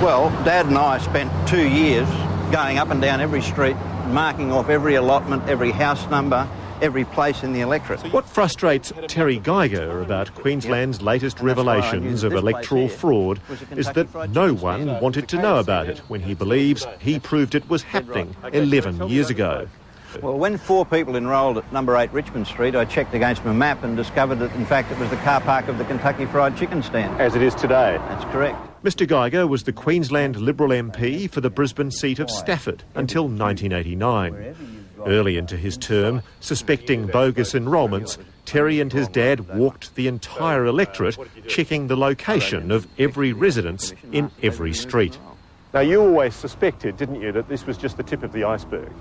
Well, Dad and I spent 2 years going up and down every street, marking off every allotment, every house number, every place in the electorate. What frustrates Terry Geiger about Queensland's latest revelations of electoral fraud is that no one wanted to know about it when he believes he proved it was happening 11 years ago. Well, when 4 people enrolled at number 8 Richmond Street, I checked against my map and discovered that, in fact, it was the car park of the Kentucky Fried Chicken stand. As it is today. That's correct. Mr Geiger was the Queensland Liberal MP for the Brisbane seat of Stafford until 1989. Early into his term, suspecting bogus enrolments, Terry and his dad walked the entire electorate, checking the location of every residence in every street. Now, you always suspected, didn't you, that this was just the tip of the iceberg?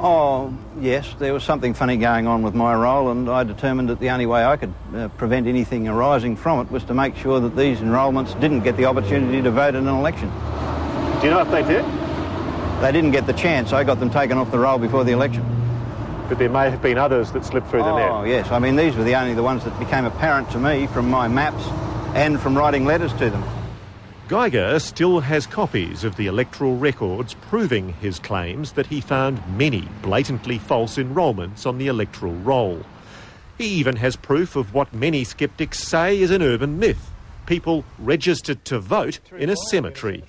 Oh, yes, there was something funny going on with my role, and I determined that the only way I could prevent anything arising from it was to make sure that these enrolments didn't get the opportunity to vote in an election. Do you know if they did? They didn't get the chance. I got them taken off the roll before the election. But there may have been others that slipped through the net. Oh, yes. I mean, these were only the ones that became apparent to me from my maps and from writing letters to them. Geiger still has copies of the electoral records proving his claims that he found many blatantly false enrolments on the electoral roll. He even has proof of what many sceptics say is an urban myth: people registered to vote in a cemetery.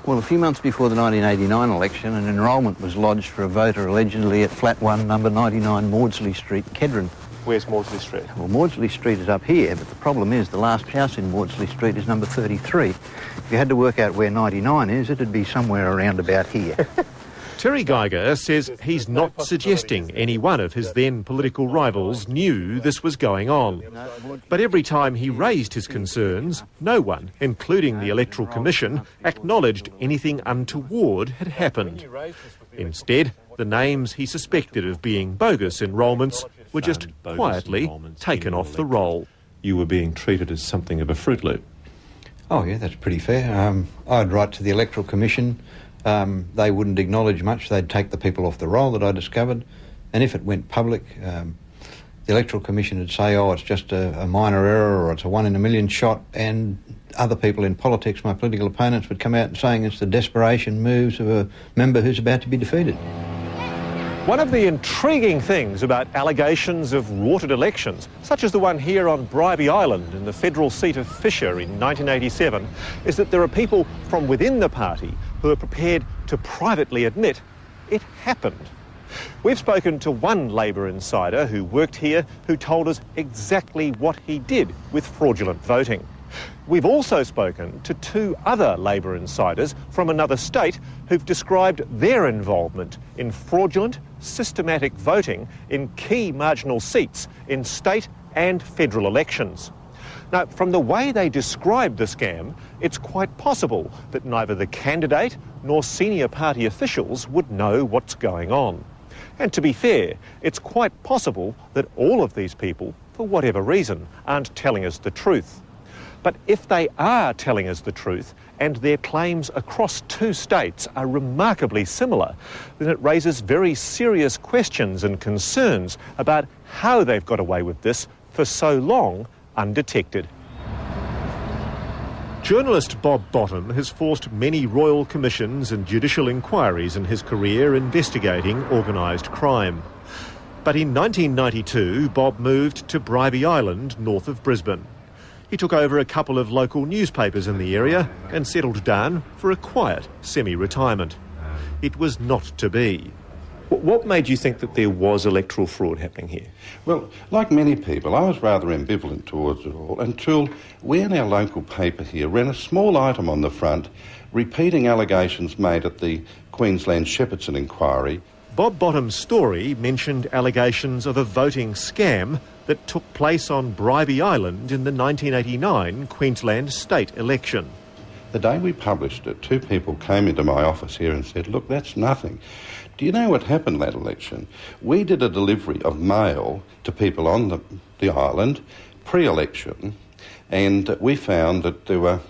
Well, a few months before the 1989 election, an enrolment was lodged for a voter allegedly at flat 1, number 99 Maudsley Street, Kedron. Where's Maudsley Street? Well, Maudsley Street is up here, but the problem is the last house in Maudsley Street is number 33. If you had to work out where 99 is, it'd be somewhere around about here. Terry Geiger says he's not suggesting any one of his then political rivals knew this was going on. But every time he raised his concerns, no one, including the Electoral Commission, acknowledged anything untoward had happened. Instead, the names he suspected of being bogus enrolments were just quietly taken off the roll. You were being treated as something of a Fruit Loop. Oh, yeah, that's pretty fair. I'd write to the Electoral Commission. They wouldn't acknowledge much. They'd take the people off the roll that I discovered. And if it went public, the Electoral Commission would say, oh, it's just a minor error or it's a 1 in a million shot. And other people in politics, my political opponents, would come out and saying it's the desperation moves of a member who's about to be defeated. One of the intriguing things about allegations of rorted elections, such as the one here on Bribie Island in the federal seat of Fisher in 1987, is that there are people from within the party who are prepared to privately admit it happened. We've spoken to one Labor insider who worked here who told us exactly what he did with fraudulent voting. We've also spoken to 2 other Labor insiders from another state who've described their involvement in fraudulent, systematic voting in key marginal seats in state and federal elections. Now, from the way they described the scam, it's quite possible that neither the candidate nor senior party officials would know what's going on. And to be fair, it's quite possible that all of these people, for whatever reason, aren't telling us the truth. But if they are telling us the truth, and their claims across 2 states are remarkably similar, then it raises very serious questions and concerns about how they've got away with this for so long undetected. Journalist Bob Bottom has forced many royal commissions and judicial inquiries in his career investigating organised crime. But in 1992, Bob moved to Bribie Island, north of Brisbane. He took over a couple of local newspapers in the area and settled down for a quiet semi-retirement. It was not to be. What made you think that there was electoral fraud happening here? Well, like many people, I was rather ambivalent towards it all until we in our local paper here ran a small item on the front repeating allegations made at the Queensland Shepparton inquiry. Bob Bottom's story mentioned allegations of a voting scam that took place on Bribie Island in the 1989 Queensland state election. The day we published it, 2 people came into my office here and said, look, that's nothing. Do you know what happened that election? We did a delivery of mail to people on the island pre-election, and we found that there were,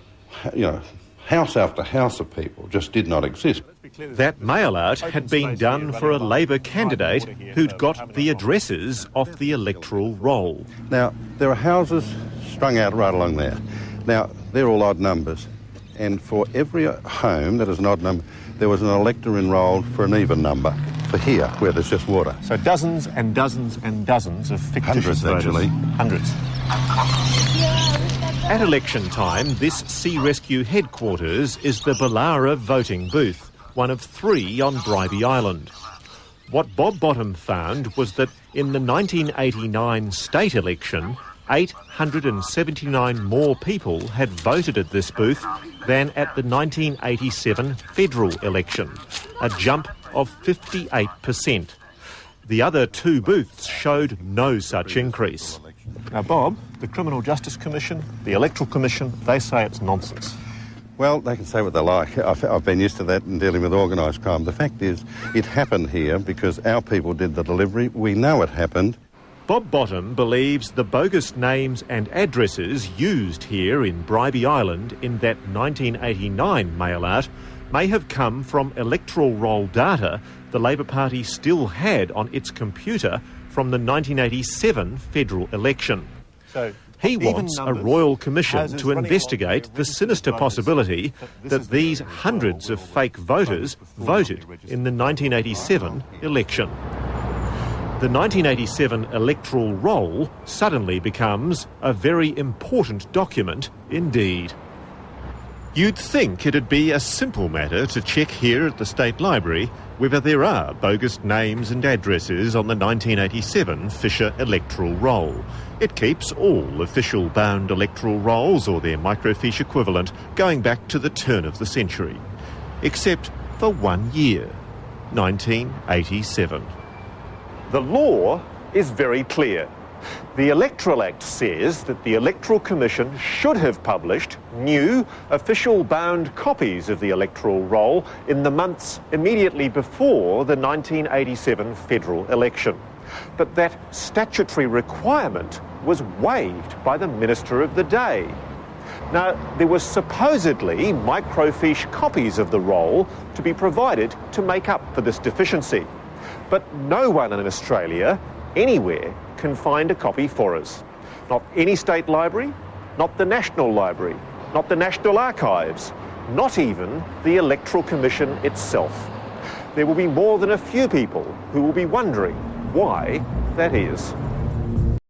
house after house of people just did not exist. That mail-out had been done for a Labor candidate who'd got the addresses off the electoral roll. Now, there are houses strung out right along there. Now, they're all odd numbers. and for every home that is an odd number, there was an elector enrolled for an even number, for here, where there's just water. So dozens and dozens and dozens of fictitious voters. Hundreds, actually. Hundreds. At election time, this Sea Rescue headquarters is the Ballara voting booth, one of 3 on Bribie Island. What Bob Bottom found was that in the 1989 state election, 879 more people had voted at this booth than at the 1987 federal election, a jump of 58%. The other 2 booths showed no such increase. Now, Bob, the Criminal Justice Commission, the Electoral Commission, they say it's nonsense. Well, they can say what they like. I've been used to that in dealing with organised crime. The fact is, it happened here because our people did the delivery. We know it happened. Bob Bottom believes the bogus names and addresses used here in Bribie Island in that 1989 mail-out may have come from electoral roll data the Labor Party still had on its computer from the 1987 federal election. He wants a royal commission to investigate the sinister possibility that these hundreds of fake voters voted in the 1987 election. The 1987 electoral roll suddenly becomes a very important document indeed. You'd think it'd be a simple matter to check here at the State Library whether there are bogus names and addresses on the 1987 Fisher electoral roll. It keeps all official bound electoral rolls or their microfiche equivalent going back to the turn of the century. Except for 1 year, 1987. The law is very clear. The Electoral Act says that the Electoral Commission should have published new, official bound copies of the electoral roll in the months immediately before the 1987 federal election. But that statutory requirement was waived by the Minister of the day. Now, there were supposedly microfiche copies of the roll to be provided to make up for this deficiency. But no one in Australia, anywhere, can find a copy for us. Not any state library, not the National Library, not the National Archives, not even the Electoral Commission itself. There will be more than a few people who will be wondering why that is.